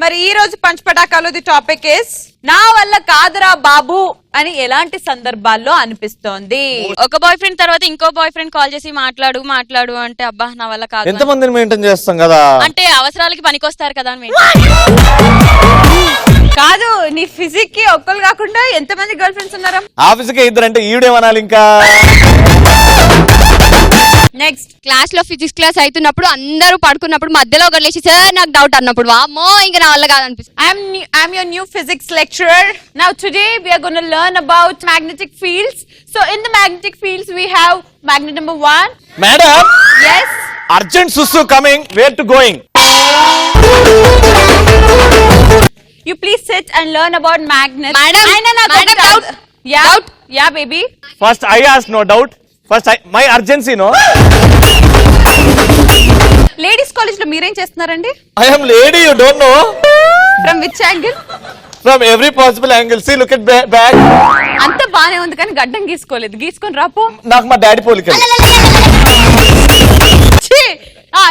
మరి ఈ రోజు పంచ్ పటాకాలు ది టాపిక్ ఇస్ నా వల్ల కాదురా బాబు అని ఎలాంటి సందర్భాల్లో అనిపిస్తోంది. ఒక బాయ్ ఫ్రెండ్ తర్వాత ఇంకో బాయ్ ఫ్రెండ్ కాల్ చేసి మాట్లాడు అంటే అబ్బా నా వల్ల కాదు. ఎంత మందిని మెయింటైన్ చేస్తాం కదా, అంటే అవసరాలకి పనికొస్తారు కదా అని కాదు. నీ ఫిజిక్ కి ఒక్కరు కాకుండా ఎంత మంది గర్ల్ ఫ్రెండ్స్ ఉన్నారా? ఆఫీస్కే ఇద్దరంటే ఈవిడేమనాలి ఇంకా. నెక్స్ట్ క్లాస్ లో ఫిజిక్స్ క్లాస్ అవుతున్నప్పుడు అందరూ పడుకున్నప్పుడు మధ్యలో ఒకటి లేచి సార్ నాకు డౌట్ అన్నప్పుడు అమ్మో ఇంకా నా వల్ల కాదనిపిస్తుంది. I'm your new physics lecturer. Now today we are going to learn about magnetic fields. So in the magnetic fields we have magnet number 1. Madam, Yes. Urgent సుస్సు coming, where to going? You please sit and learn about magnets. Madam, doubt. Yeah. Doubt. Yeah, baby. First I ask, no doubt. First my urgency, no. Ladies college లో మీరేం చేస్తున్నారండి? I am lady, you don't know. From which angle? From every possible angle. See, look at back. అంత బానే ఉంది కానీ గడ్డం గీసుకోలేదు. గీసుకొని రాపో. నాకు మా డాడీ పోలికలు.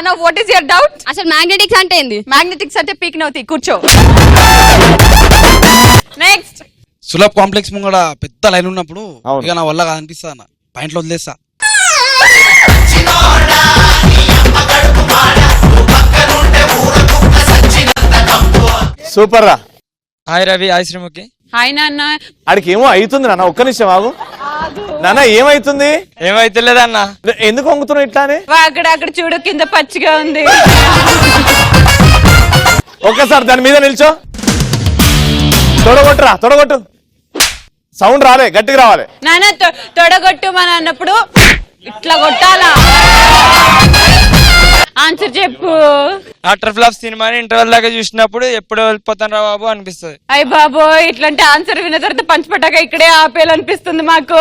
Now what is your doubt? అసలు మ్యాగ్నెటిక్స్ అంటే ఏంది? మ్యాగ్నెటిక్స్ అంటే పీక్ నవుతాయి. కూర్చో. నెక్స్ట్. సులభ్ కాంప్లెక్స్ ముంగడ పెద్ద లైన్ ఉన్నప్పుడు అవును. ఇక నా వల్ల కాదనిపిస్తా అన్న పాయింట్లో వదిలేస్తా. సూపర్ రా. Hi Ravi, hi Sreemukhi. Hi నాన్న. ఆడికి ఏమో అవుతుంది నాన్న, ఒక్క నిమిషం ఆగు. నాన్న ఏమైతుంది? ఏమైతలేదన్నా? ఎందుకు వంగుతున్నావు ఇట్లానే? అక్కడ చూడు, కింద పచ్చిగా ఉంది. ఒక్కసారి దాని మీద నిల్చో. తొడగొట్టురా, తొడగొట్టు. సౌండ్ రాలే, గట్టిగా రావాలి. నాన్న తొడగొట్టు మన అన్నప్పుడు ఇట్లా కొట్టాలా? ఆన్సర్ చెప్పు. ఆఫ్టర్ ఫ్లాప్ సినిమాని ఇంటర్వెల్ దాకా చూసినప్పుడు ఎప్పుడు వెళ్ళిపోతాను రా బాబు అనిపిస్తుంది. అయ్య బాబోయ్, ఇట్లాంటి ఆన్సర్ విన్న తర్వాత పంచ్ పటాక ఇక్కడే ఆపేయాలనిపిస్తుంది మాకు.